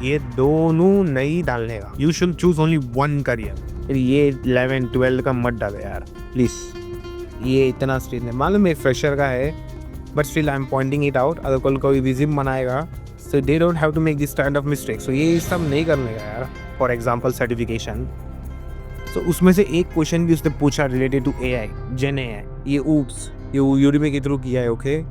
ये दोनों नहीं डालने का। You should choose only one career. ये 11-12 का मत डालो यार प्लीज। ये इतना स्ट्रेन है, मालूम है फ्रेशर का है, but still I am pointing it out. अगर कल कोई रिज्यूम बनाएगा so they don't have to make this kind of mistake. So ये सब नहीं करने का यार। फॉर एग्जाम्पल सर्टिफिकेशन, तो उसमें से एक क्वेश्चन भी उसने पूछा related to AI, gen AI. ये ऊप्स, ये यूडीमी के थ्रू किया है। ओके,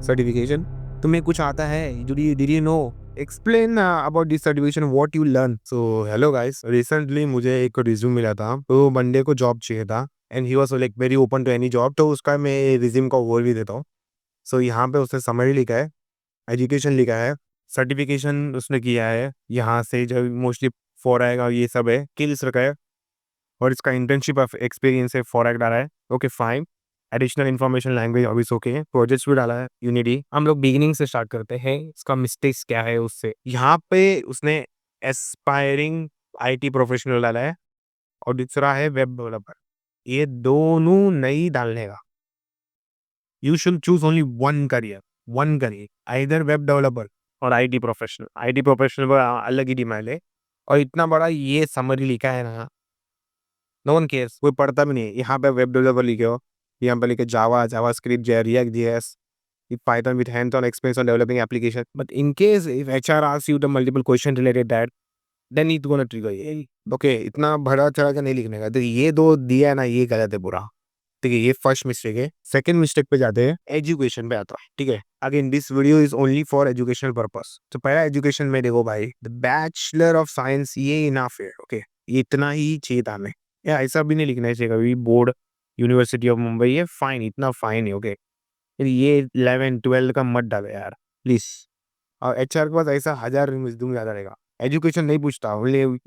सर्टिफिकेशन तुम्हें कुछ आता है? Did you know? Explain about this certification, what you learn. So hello guys, recently मुझे एक रिज्यूम मिला था, तो बंदे को जॉब चाहिए था and he was like very open to any job. तो उसका मैं रिज्यूम का ओवरव्यू देता हूँ। सो यहाँ पे उसने समरी लिखा है, एजुकेशन लिखा है, सर्टिफिकेशन उसने किया है, यहाँ से जो मोस्टली फॉर आएगा ये सब है, स्किल्स रखा है, और इसका इंटर्नशिप ऑफ एक्सपीरियंस है, फॉरेक डाला है। Okay fine. Additional information language obvious okay है, प्रोजेक्ट्स भी डाला है यूनिटी। हम लोग बिगिनिंग से स्टार्ट करते हैं, इसका मिस्टेक्स क्या है उससे। यहाँ पे उसने एस्पायरिंग आईटी प्रोफेशनल डाला है और दूसरा है वेब डेवलपर। ये दोनों नहीं डालने का। You should choose only one career, one career, either web developer और आईटी प्रोफेशनल। आईटी प्रोफेशनल पर अलग ही डिमांड है, और इतना बड़ा ये समरी लिखा है ना, नो वन केयर्स, कोई पढ़ता भी नहीं। यहाँ पे वेब डेवलपर लिखे हो, यहाँ पे लिखे Java, JavaScript, React JS, Python with hands on experience on developing application. But in case if HR asks you the multiple question related that, then it gonna trigger ये। ओके, इतना बड़ा चढ़ा के नहीं लिखने का। तो ये दो दिया है ना, ये गलत है पूरा। ठीक है, ये फर्स्ट मिस्टेक है। सेकंड मिस्टेक पे जाते हैं, एजुकेशन पे आता है। ठीक है, again this video is only for educational purpose. तो पहला एजुकेशन में देखो भाई, द बैचलर ऑफ साइंस, ये इनफ है। ओके, ये इतना ही चाहिए था हमें, या ऐसा भी नहीं लिखना चाहिए कभी बोर्ड यूनिवर्सिटी ऑफ मुंबई, ये फाइन, इतना फाइन है। ओके, ये 11-12 का मत डालो यार प्लीज। और एचआर के पास ऐसा 1000 रिज्यूम ज्यादा रहेगा। एजुकेशन नहीं पूछता,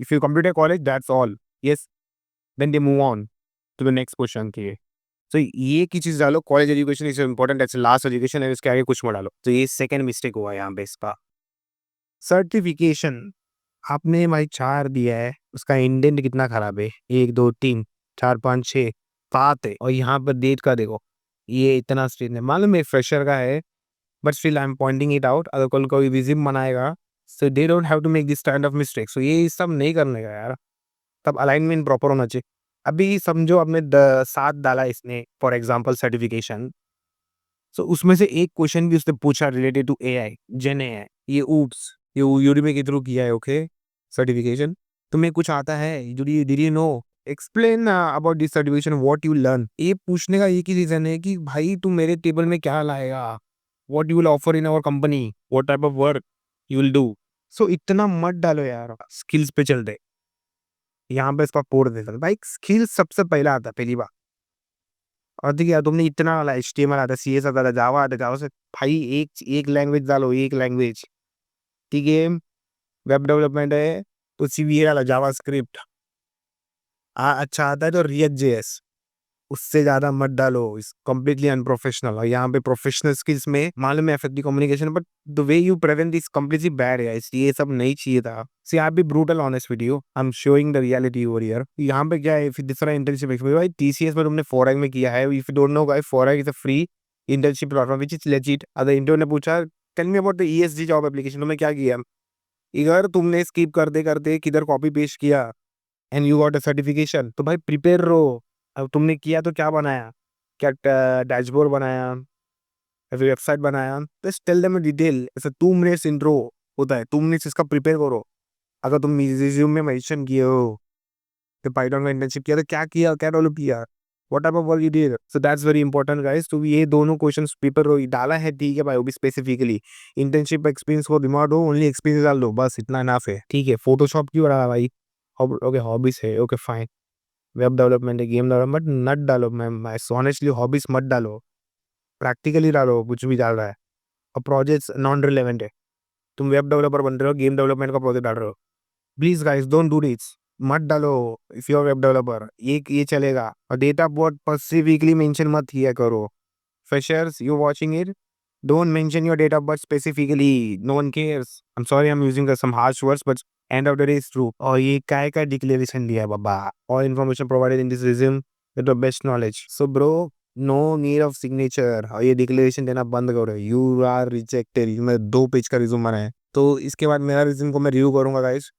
if you complete college that's all, yes, then they move on to the next question के। तो ये की चीज डालो, college education is important, as last education है, इसके आगे कुछ मत डालो। तो ये सेकंड मिस्टेक हुआ यहाँ पे इसका। सर्टिफिकेशन आपने भाई 4 दिया है, उसका इंडेंट कितना खराब है, 1 2 3 4 5 6 7 है, और यहाँ पर डेट का देखो, ये इतना स्ट्रेन है। मालूम है फ्रेशर का है, but still I am pointing it out. अगर कल कोई रिज्यूम बनाएगा so they don't have to make this kind of mistake. So ये सब नहीं करने का यार, तब अलाइनमेंट प्रॉपर होना चाहिए। अभी समझो आपने 7 डाला इसने, फॉर एग्जाम्पल सर्टिफिकेशन, सो उसमें से एक क्वेश्चन भी उसने पूछा related to AI, gen AI. ये ऊप्स, ये यूडीमी के थ्रू किया है। ओके, सर्टिफिकेशन तुम्हें कुछ आता है? Did you know? Explain about this certification, what you learn. ये पूछने का एक ही रीजन है कि भाई तू मेरे टेबल में क्या लाएगा, what you will offer in our company, what type of work you will do. So इतना मत डालो यार, स्किल्स पे चल दे। यहाँ पे इसका कोड दे सकते भाई, स्किल्स सबसे पहला आता है, पहली बात। और देखिए तुमने इतना वाला एचटीएमएल आता है, सीएस आता है, जावा आता है, जावा से भाई एक एक लैंग्वेज डालो, एक लैंग्वेज। ठीक है, वेब डेवलपमेंट है तो सीवीए वाला जावास्क्रिप्ट अच्छा आता है, तो रिएक्ट जेएस, उससे ज्यादा मत डालो। इस कंप्लीटली अनप्रोफेशनल। और यहाँ पे प्रोफेशनल स्किल्स में मालूम है effective communication, but the way you present this completely bad है, इसलिए ये सब नहीं चाहिए था। See I be brutal honest with you, I am showing the reality over here. यहाँ पे क्या है, दूसरा इंटर्नशिप एक्सपीरियंस भाई, टीसीएस में तुमने फॉरेक में किया है। If you don't know guys, Forage is a free internship platform which is legit. अगर इंटरव्यू ने पूछा tell me about the ESG job application, तुमने क्या किया? इधर तुमने स्किप करते करते किधर कॉपी पेस्ट किया and you got a certification. तो भाई प्रिपेयर रहो। अब तुमने किया तो क्या बनाया, क्या डैशबोर्ड बनाया, या फिर वेबसाइट बनाया, बस टेल देम इन डिटेल। ऐसा 2 मिनट्स इंट्रो होता है, 2 मिनट्स इसका प्रिपेयर करो। अगर तुम रिज्यूम में मेंशन किए हो कि पाइथन का इंटर्नशिप किया, तो क्या किया, क्या डेवलप किया, what type of work you did. So that's very important guys. तो ये दोनों क्वेश्चंस पेपर रो डाला है, ठीक है भाई, वो भी स्पेसिफिकली इंटर्नशिप एक्सपीरियंस को दिमाग दो, ओनली एक्सपीरियंस डाल दो, बस इतना इनफ है। ठीक है, फोटोशॉप क्यों रहा भाई, ओके हॉबीज है, ओके फाइन, वेब डेवलपमेंट है, गेम डेवलपमेंट नट डालो। मैं ऑनेस्टली हॉबीज मत डालो, प्रैक्टिकली डालो कुछ भी डाल रहा है। और प्रोजेक्ट्स नॉन रिलेवेंट है, तुम वेब डेवलपर बन रहे हो, गेम डेवलपमेंट का प्रोजेक्ट डाल रहे हो। Please guys don't do this, मत डालो। If you are web developer ये चलेगा। और डेटा बहुत स्पेसिफिकली मेंशन मत किया करो। Freshers you watching it, don't mention your date of birth specifically, no one cares. I'm sorry I'm using some harsh words, but end of the day is true. और ये काय का declaration दिया है बाबा, all information provided in this resume with the best knowledge. So bro, no need of signature। और ये declaration देना बंद करो, you are rejected। इसमें 2 पेज का रिज्यूम बना है। तो इसके बाद मेरा रिज्यूम को मैं रिव्यू करूँगा गाइस।